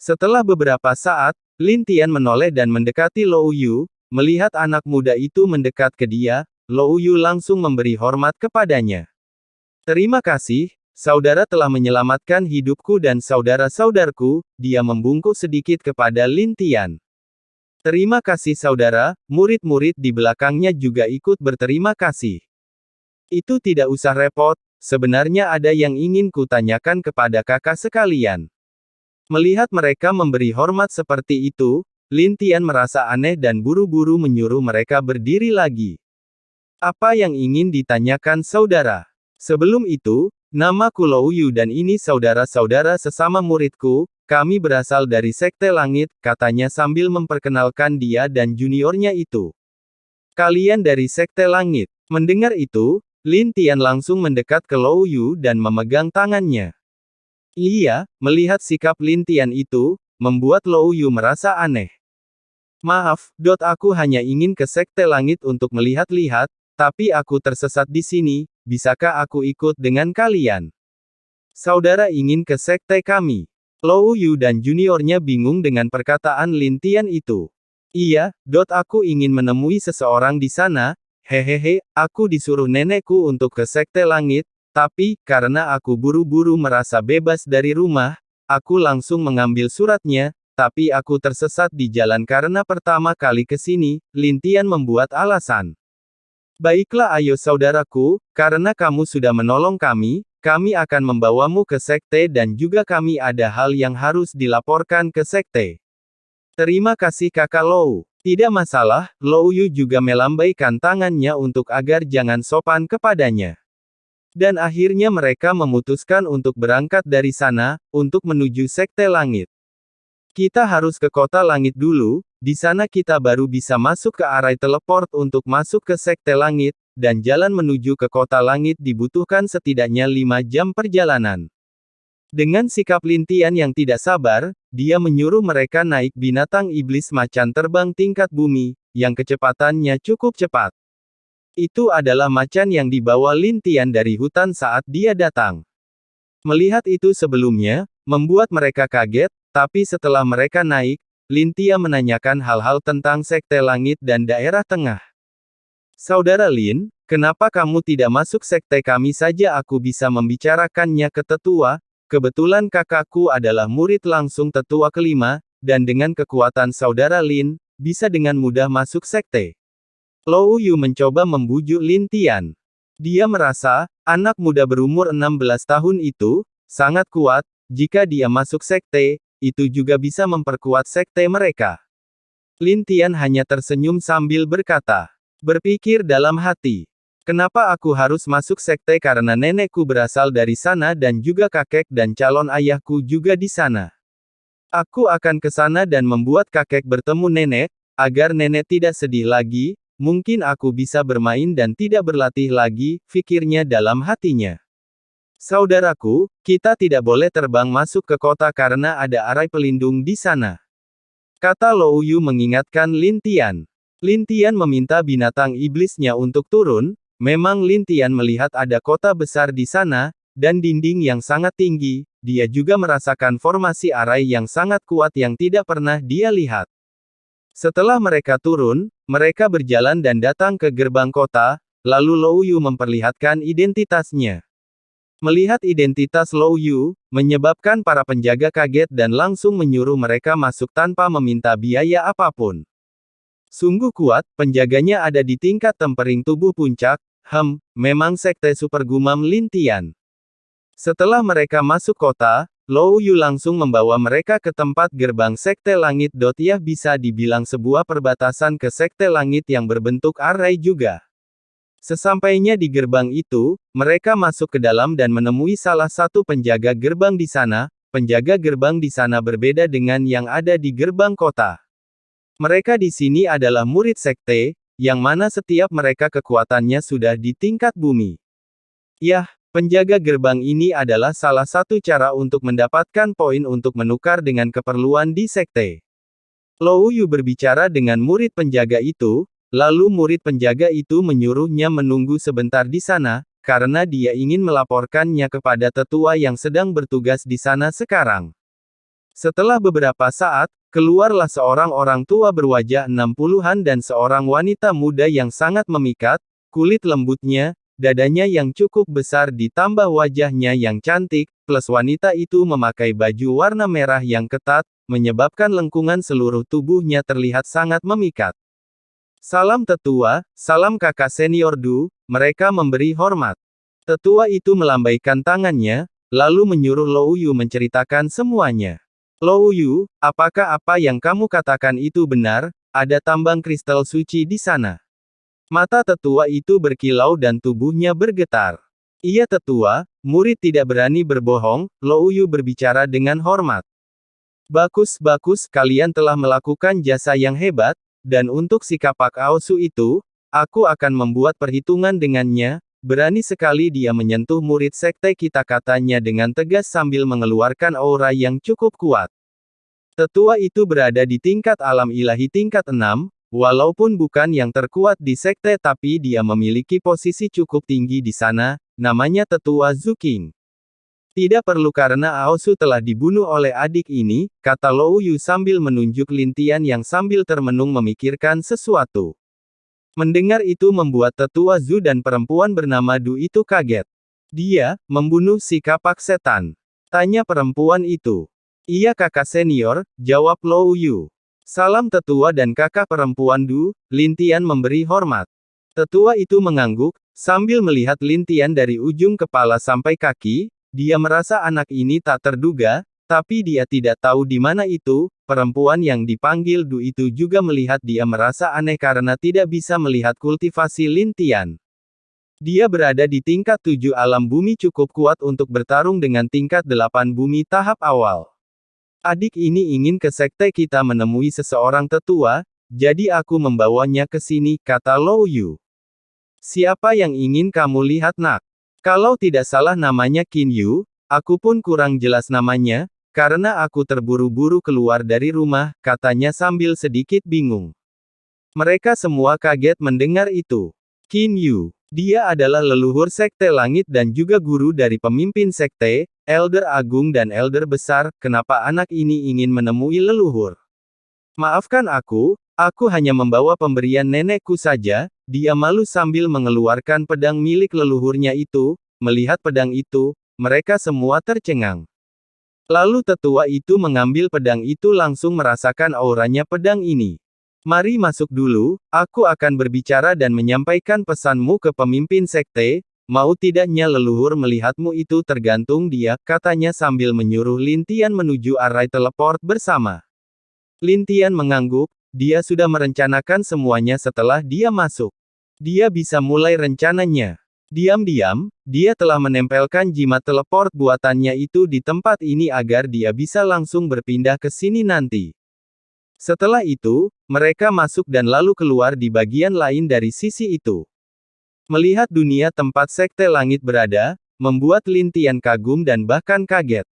Setelah beberapa saat, Lin Tian menoleh dan mendekati Lou Yu. Melihat anak muda itu mendekat ke dia, Lou Yu langsung memberi hormat kepadanya. Terima kasih, saudara telah menyelamatkan hidupku dan saudara-saudarku. Dia membungkuk sedikit kepada Lin Tian. Terima kasih saudara, murid-murid di belakangnya juga ikut berterima kasih. Itu tidak usah repot, sebenarnya ada yang ingin kutanyakan kepada kakak sekalian. Melihat mereka memberi hormat seperti itu, Lin Tian merasa aneh dan buru-buru menyuruh mereka berdiri lagi. Apa yang ingin ditanyakan saudara? Sebelum itu, namaku Lou Yu dan ini saudara-saudara sesama muridku, kami berasal dari Sekte Langit, katanya sambil memperkenalkan dia dan juniornya itu. Kalian dari Sekte Langit. Mendengar itu, Lin Tian langsung mendekat ke Lou Yu dan memegang tangannya. Iya, melihat sikap Lin Tian itu, membuat Lou Yu merasa aneh. Maaf, aku hanya ingin ke Sekte Langit untuk melihat-lihat, tapi aku tersesat di sini, bisakah aku ikut dengan kalian? Saudara ingin ke sekte kami. Lou Yu dan juniornya bingung dengan perkataan Lin Tian itu. Iya, aku ingin menemui seseorang di sana, hehehe, aku disuruh nenekku untuk ke Sekte Langit. Tapi, karena aku buru-buru merasa bebas dari rumah, aku langsung mengambil suratnya, tapi aku tersesat di jalan karena pertama kali ke sini, Lin Tian membuat alasan. Baiklah ayo saudaraku, karena kamu sudah menolong kami akan membawamu ke sekte dan juga kami ada hal yang harus dilaporkan ke sekte. Terima kasih kakak Lou. Tidak masalah, Lou Yu juga melambaikan tangannya untuk agar jangan sopan kepadanya. Dan akhirnya mereka memutuskan untuk berangkat dari sana, untuk menuju Sekte Langit. Kita harus ke Kota Langit dulu, di sana kita baru bisa masuk ke area teleport untuk masuk ke Sekte Langit, dan jalan menuju ke Kota Langit dibutuhkan setidaknya 5 jam perjalanan. Dengan sikap Lin Tian yang tidak sabar, dia menyuruh mereka naik binatang iblis macan terbang tingkat bumi, yang kecepatannya cukup cepat. Itu adalah macan yang dibawa Lin Tian dari hutan saat dia datang. Melihat itu sebelumnya, membuat mereka kaget, tapi setelah mereka naik, Lin Tian menanyakan hal-hal tentang Sekte Langit dan daerah tengah. Saudara Lin, kenapa kamu tidak masuk sekte kami saja? Aku bisa membicarakannya ke tetua, kebetulan kakakku adalah murid langsung tetua kelima, dan dengan kekuatan saudara Lin, bisa dengan mudah masuk sekte. Lou Yu mencoba membujuk Lin Tian. Dia merasa, anak muda berumur 16 tahun itu, sangat kuat, jika dia masuk sekte, itu juga bisa memperkuat sekte mereka. Lin Tian hanya tersenyum sambil berkata, berpikir dalam hati. Kenapa aku harus masuk sekte karena nenekku berasal dari sana dan juga kakek dan calon ayahku juga di sana. Aku akan ke sana dan membuat kakek bertemu nenek, agar nenek tidak sedih lagi. Mungkin aku bisa bermain dan tidak berlatih lagi, pikirnya dalam hatinya. Saudaraku, kita tidak boleh terbang masuk ke kota karena ada area pelindung di sana. Kata Lou Yu mengingatkan Lin Tian. Lin Tian meminta binatang iblisnya untuk turun, memang Lin Tian melihat ada kota besar di sana, dan dinding yang sangat tinggi, dia juga merasakan formasi area yang sangat kuat yang tidak pernah dia lihat. Setelah mereka turun, mereka berjalan dan datang ke gerbang kota, lalu Lou Yu memperlihatkan identitasnya. Melihat identitas Lou Yu, menyebabkan para penjaga kaget dan langsung menyuruh mereka masuk tanpa meminta biaya apapun. Sungguh kuat, penjaganya ada di tingkat tempering tubuh puncak, memang sekte super gumam Lin Tian. Setelah mereka masuk kota, Lou Yu langsung membawa mereka ke tempat gerbang Sekte Langit. Ia bisa dibilang sebuah perbatasan ke Sekte Langit yang berbentuk arai juga. Sesampainya di gerbang itu, mereka masuk ke dalam dan menemui salah satu penjaga gerbang di sana. Penjaga gerbang di sana berbeda dengan yang ada di gerbang kota. Mereka di sini adalah murid sekte, yang mana setiap mereka kekuatannya sudah di tingkat bumi. Yah, penjaga gerbang ini adalah salah satu cara untuk mendapatkan poin untuk menukar dengan keperluan di sekte. Lou Yu berbicara dengan murid penjaga itu, lalu murid penjaga itu menyuruhnya menunggu sebentar di sana, karena dia ingin melaporkannya kepada tetua yang sedang bertugas di sana sekarang. Setelah beberapa saat, keluarlah seorang orang tua berwajah 60-an dan seorang wanita muda yang sangat memikat, kulit lembutnya, dadanya yang cukup besar ditambah wajahnya yang cantik, plus wanita itu memakai baju warna merah yang ketat, menyebabkan lengkungan seluruh tubuhnya terlihat sangat memikat. Salam tetua, salam kakak senior Du, mereka memberi hormat. Tetua itu melambaikan tangannya, lalu menyuruh Lou Yu menceritakan semuanya. Lou Yu, apakah apa yang kamu katakan itu benar? Ada tambang kristal suci di sana. Mata tetua itu berkilau dan tubuhnya bergetar. Iya tetua, murid tidak berani berbohong, Lou Yu berbicara dengan hormat. Bagus, kalian telah melakukan jasa yang hebat, dan untuk si kapak Aosu itu, aku akan membuat perhitungan dengannya. Berani sekali dia menyentuh murid sekte kita, katanya dengan tegas sambil mengeluarkan aura yang cukup kuat. Tetua itu berada di tingkat alam ilahi tingkat 6, walaupun bukan yang terkuat di sekte tapi dia memiliki posisi cukup tinggi di sana, namanya Tetua Zuking. Tidak perlu karena Aosu telah dibunuh oleh adik ini, kata Lou Yu sambil menunjuk Lintian yang sambil termenung memikirkan sesuatu. Mendengar itu membuat tetua Zu dan perempuan bernama Du itu kaget. Dia, membunuh si kapak setan? Tanya perempuan itu. Iya kakak senior, jawab Lou Yu. Salam tetua dan kakak perempuan Du, Lintian memberi hormat. Tetua itu mengangguk, sambil melihat Lintian dari ujung kepala sampai kaki, dia merasa anak ini tak terduga, tapi dia tidak tahu di mana itu. Perempuan yang dipanggil Du itu juga melihat dia merasa aneh karena tidak bisa melihat kultivasi Lintian. Dia berada di tingkat 7 alam bumi cukup kuat untuk bertarung dengan tingkat 8 bumi tahap awal. Adik ini ingin ke sekte kita menemui seseorang tetua, jadi aku membawanya ke sini, kata Lou Yu. Siapa yang ingin kamu lihat nak? Kalau tidak salah namanya Qin Yu, aku pun kurang jelas namanya, karena aku terburu-buru keluar dari rumah, katanya sambil sedikit bingung. Mereka semua kaget mendengar itu. Qin Yu, dia adalah leluhur sekte langit dan juga guru dari pemimpin sekte, elder agung dan elder besar, kenapa anak ini ingin menemui leluhur? Maafkan aku hanya membawa pemberian nenekku saja, dia malu sambil mengeluarkan pedang milik leluhurnya itu, melihat pedang itu, mereka semua tercengang. Lalu tetua itu mengambil pedang itu langsung merasakan auranya pedang ini. Mari masuk dulu, aku akan berbicara dan menyampaikan pesanmu ke pemimpin sekte, mau tidaknya leluhur melihatmu itu tergantung dia, katanya sambil menyuruh Lintian menuju array teleport bersama. Lintian mengangguk, dia sudah merencanakan semuanya setelah dia masuk. Dia bisa mulai rencananya. Diam-diam, dia telah menempelkan jimat teleport buatannya itu di tempat ini agar dia bisa langsung berpindah ke sini nanti. Setelah itu, mereka masuk dan lalu keluar di bagian lain dari sisi itu. Melihat dunia tempat sekte langit berada, membuat Lintian kagum dan bahkan kaget.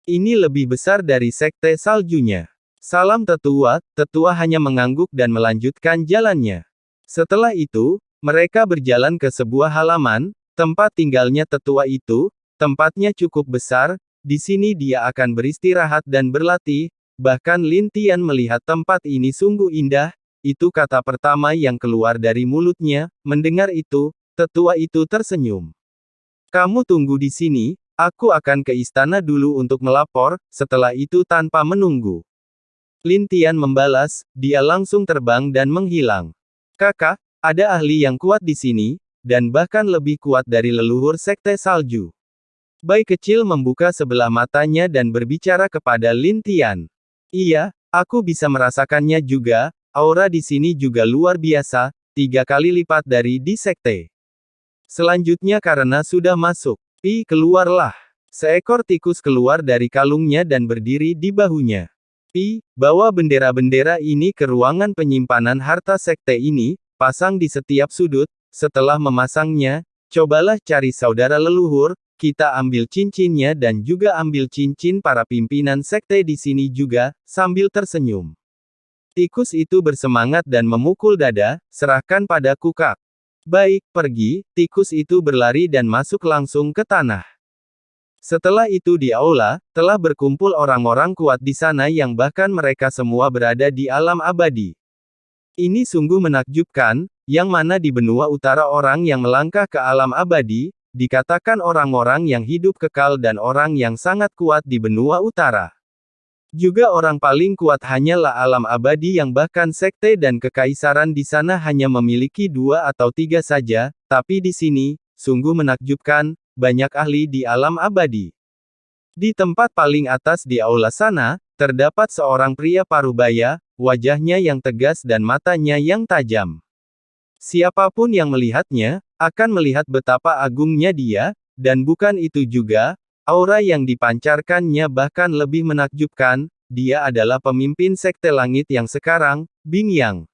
Ini lebih besar dari sekte saljunya. Salam tetua, tetua hanya mengangguk dan melanjutkan jalannya. Setelah itu, mereka berjalan ke sebuah halaman, tempat tinggalnya tetua itu, tempatnya cukup besar, di sini dia akan beristirahat dan berlatih, bahkan Lintian melihat tempat ini sungguh indah, itu kata pertama yang keluar dari mulutnya, mendengar itu, tetua itu tersenyum. Kamu tunggu di sini, aku akan ke istana dulu untuk melapor, setelah itu tanpa menunggu. Lintian membalas, dia langsung terbang dan menghilang. Kakak, ada ahli yang kuat di sini, dan bahkan lebih kuat dari leluhur sekte salju. Bayi kecil membuka sebelah matanya dan berbicara kepada Lintian. Iya, aku bisa merasakannya juga, aura di sini juga luar biasa, 3 kali lipat dari di sekte. Selanjutnya karena sudah masuk, keluarlah. Seekor tikus keluar dari kalungnya dan berdiri di bahunya. Bawa bendera-bendera ini ke ruangan penyimpanan harta sekte ini, pasang di setiap sudut, setelah memasangnya, cobalah cari saudara leluhur, kita ambil cincinnya dan juga ambil cincin para pimpinan sekte di sini juga, sambil tersenyum. Tikus itu bersemangat dan memukul dada, serahkan padaku kak. Baik, pergi, tikus itu berlari dan masuk langsung ke tanah. Setelah itu di aula, telah berkumpul orang-orang kuat di sana yang bahkan mereka semua berada di alam abadi. Ini sungguh menakjubkan, yang mana di benua utara orang yang melangkah ke alam abadi, dikatakan orang-orang yang hidup kekal dan orang yang sangat kuat di benua utara. Juga orang paling kuat hanyalah alam abadi yang bahkan sekte dan kekaisaran di sana hanya memiliki 2 atau 3 saja, tapi di sini, sungguh menakjubkan, banyak ahli di alam abadi. Di tempat paling atas di aula sana, terdapat seorang pria parubaya, wajahnya yang tegas dan matanya yang tajam. Siapapun yang melihatnya, akan melihat betapa agungnya dia, dan bukan itu juga, aura yang dipancarkannya bahkan lebih menakjubkan, dia adalah pemimpin sekte langit yang sekarang, Bing Yang.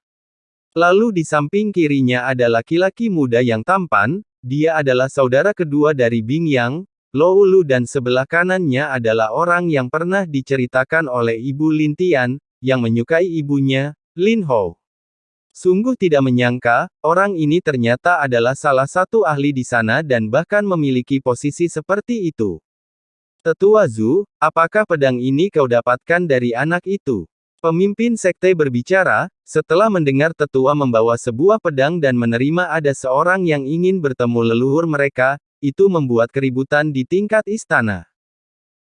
Lalu di samping kirinya ada laki-laki muda yang tampan, dia adalah saudara kedua dari Bing Yang, Lou Lu dan sebelah kanannya adalah orang yang pernah diceritakan oleh Ibu Lin Tian, yang menyukai ibunya, Lin Hou. Sungguh tidak menyangka, orang ini ternyata adalah salah satu ahli di sana dan bahkan memiliki posisi seperti itu. Tetua Zhu, apakah pedang ini kau dapatkan dari anak itu? Pemimpin sekte berbicara, setelah mendengar tetua membawa sebuah pedang dan menerima ada seorang yang ingin bertemu leluhur mereka, itu membuat keributan di tingkat istana.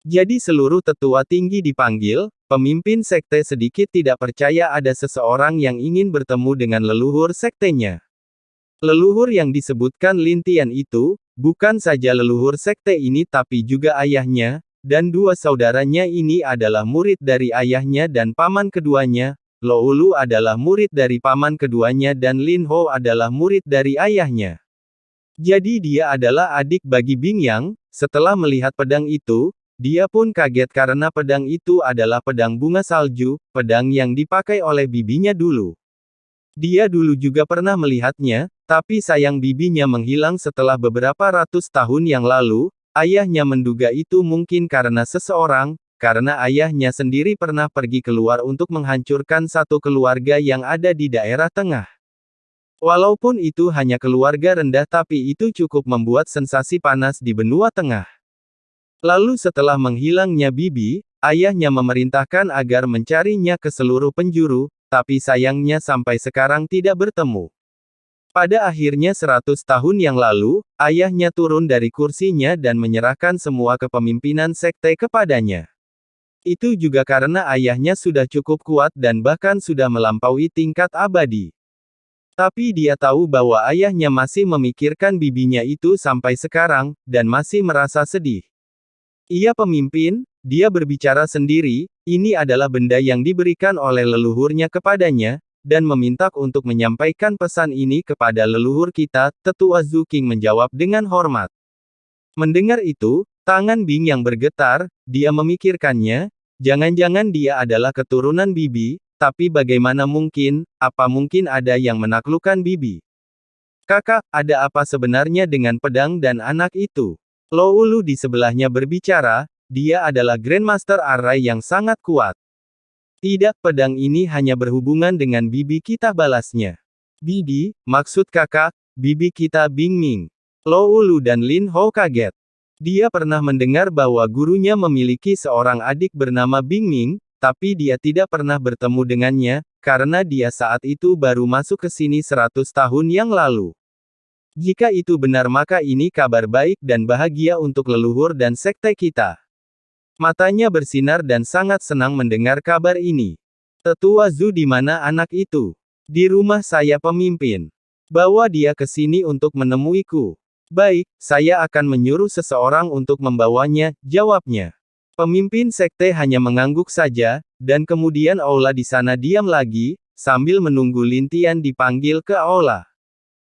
Jadi seluruh tetua tinggi dipanggil, pemimpin sekte sedikit tidak percaya ada seseorang yang ingin bertemu dengan leluhur sektenya. Leluhur yang disebutkan Lin Tian itu, bukan saja leluhur sekte ini tapi juga ayahnya, dan 2 saudaranya ini adalah murid dari ayahnya dan paman keduanya, Lou Lu adalah murid dari paman keduanya dan Lin Hou adalah murid dari ayahnya. Jadi dia adalah adik bagi Bing Yang. Setelah melihat pedang itu, dia pun kaget karena pedang itu adalah pedang bunga salju, pedang yang dipakai oleh bibinya dulu. Dia dulu juga pernah melihatnya, tapi sayang bibinya menghilang setelah beberapa ratus tahun yang lalu. Ayahnya menduga itu mungkin karena seseorang, karena ayahnya sendiri pernah pergi keluar untuk menghancurkan satu keluarga yang ada di daerah tengah. Walaupun itu hanya keluarga rendah tapi itu cukup membuat sensasi panas di benua tengah. Lalu setelah menghilangnya bibi, ayahnya memerintahkan agar mencarinya ke seluruh penjuru, tapi sayangnya sampai sekarang tidak bertemu. Pada akhirnya 100 tahun yang lalu, ayahnya turun dari kursinya dan menyerahkan semua kepemimpinan sekte kepadanya. Itu juga karena ayahnya sudah cukup kuat dan bahkan sudah melampaui tingkat abadi. Tapi dia tahu bahwa ayahnya masih memikirkan bibinya itu sampai sekarang, dan masih merasa sedih. Ia pemimpin, dia berbicara sendiri, ini adalah benda yang diberikan oleh leluhurnya kepadanya, dan meminta untuk menyampaikan pesan ini kepada leluhur kita. Tetua Zhu King menjawab dengan hormat. Mendengar itu, tangan Bing yang bergetar, dia memikirkannya, jangan-jangan dia adalah keturunan bibi, tapi bagaimana mungkin, apa mungkin ada yang menaklukkan bibi? Kakak, ada apa sebenarnya dengan pedang dan anak itu? Lou Lu di sebelahnya berbicara, dia adalah Grandmaster Array yang sangat kuat. Tidak, pedang ini hanya berhubungan dengan bibi kita, balasnya. Bibi, maksud kakak, bibi kita Bing Ming. Lou Lu dan Lin Hou kaget. Dia pernah mendengar bahwa gurunya memiliki seorang adik bernama Bing Ming, tapi dia tidak pernah bertemu dengannya, karena dia saat itu baru masuk ke sini 100 tahun yang lalu. Jika itu benar maka ini kabar baik dan bahagia untuk leluhur dan sekte kita. Matanya bersinar dan sangat senang mendengar kabar ini. Tetua Zhu, di mana anak itu? Di rumah saya pemimpin. Bawa dia ke sini untuk menemuiku. Baik, saya akan menyuruh seseorang untuk membawanya, jawabnya. Pemimpin sekte hanya mengangguk saja, dan kemudian aula di sana diam lagi, sambil menunggu Lin Tian dipanggil ke aula.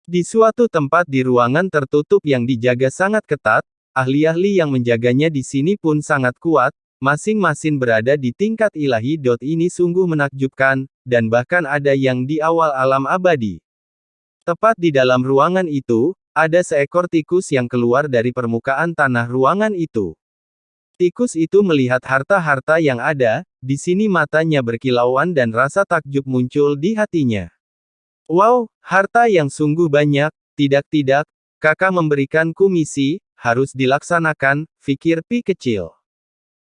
Di suatu tempat di ruangan tertutup yang dijaga sangat ketat, ahli-ahli yang menjaganya di sini pun sangat kuat, masing-masing berada di tingkat ilahi. Ini sungguh menakjubkan, dan bahkan ada yang di awal alam abadi. Tepat di dalam ruangan itu, ada seekor tikus yang keluar dari permukaan tanah ruangan itu. Tikus itu melihat harta-harta yang ada, di sini matanya berkilauan dan rasa takjub muncul di hatinya. Wow, harta yang sungguh banyak, tidak-tidak, kakak memberikanku misi, harus dilaksanakan, pikir Pi kecil.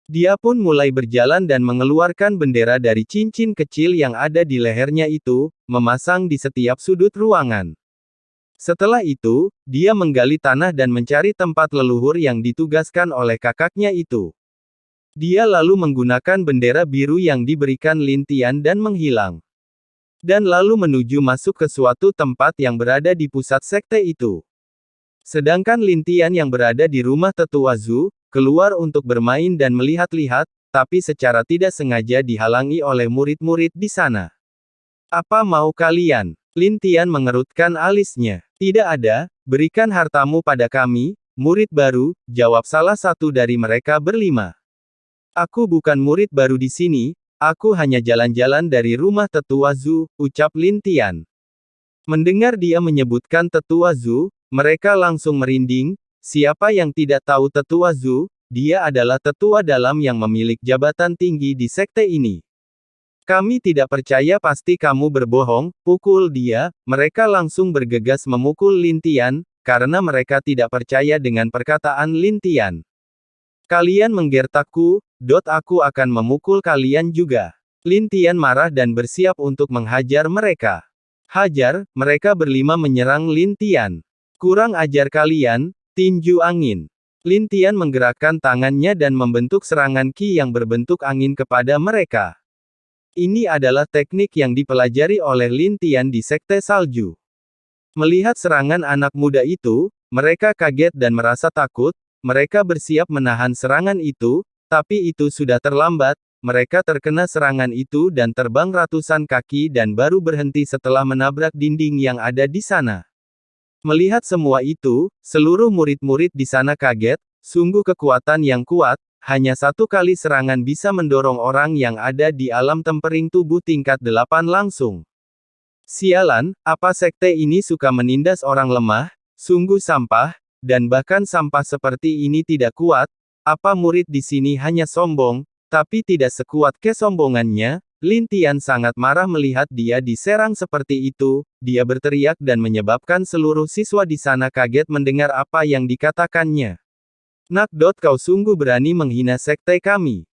Dia pun mulai berjalan dan mengeluarkan bendera dari cincin kecil yang ada di lehernya itu, memasang di setiap sudut ruangan. Setelah itu, dia menggali tanah dan mencari tempat leluhur yang ditugaskan oleh kakaknya itu. Dia lalu menggunakan bendera biru yang diberikan Lin Tian dan menghilang. Dan lalu menuju masuk ke suatu tempat yang berada di pusat sekte itu. Sedangkan Lin Tian yang berada di rumah tetua Zhu, keluar untuk bermain dan melihat-lihat, tapi secara tidak sengaja dihalangi oleh murid-murid di sana. Apa mau kalian? Lin Tian mengerutkan alisnya. Tidak ada, berikan hartamu pada kami, murid baru, jawab salah satu dari mereka berlima. Aku bukan murid baru di sini, aku hanya jalan-jalan dari rumah tetua Zhu, ucap Lin Tian. Mendengar dia menyebutkan tetua Zhu, mereka langsung merinding. Siapa yang tidak tahu tetua Zhu? Dia adalah tetua dalam yang memiliki jabatan tinggi di sekte ini. Kami tidak percaya, pasti kamu berbohong, pukul dia. Mereka langsung bergegas memukul Lin Tian, karena mereka tidak percaya dengan perkataan Lin Tian. Kalian menggertakku, aku akan memukul kalian juga. Lin Tian marah dan bersiap untuk menghajar mereka. Hajar, mereka berlima menyerang Lin Tian. Kurang ajar kalian, tinju angin. Lin Tian menggerakkan tangannya dan membentuk serangan Qi yang berbentuk angin kepada mereka. Ini adalah teknik yang dipelajari oleh Lin Tian di Sekte Salju. Melihat serangan anak muda itu, mereka kaget dan merasa takut. Mereka bersiap menahan serangan itu, tapi itu sudah terlambat. Mereka terkena serangan itu dan terbang ratusan kaki dan baru berhenti setelah menabrak dinding yang ada di sana. Melihat semua itu, seluruh murid-murid di sana kaget. Sungguh kekuatan yang kuat. Hanya satu kali serangan bisa mendorong orang yang ada di alam tempering tubuh tingkat 8 langsung. Sialan, apa sekte ini suka menindas orang lemah? Sungguh sampah, dan bahkan sampah seperti ini tidak kuat. Apa murid di sini hanya sombong, tapi tidak sekuat kesombongannya? Lin Tian sangat marah melihat dia diserang seperti itu. Dia berteriak dan menyebabkan seluruh siswa di sana kaget mendengar apa yang dikatakannya. Kau sungguh berani menghina sekte kami.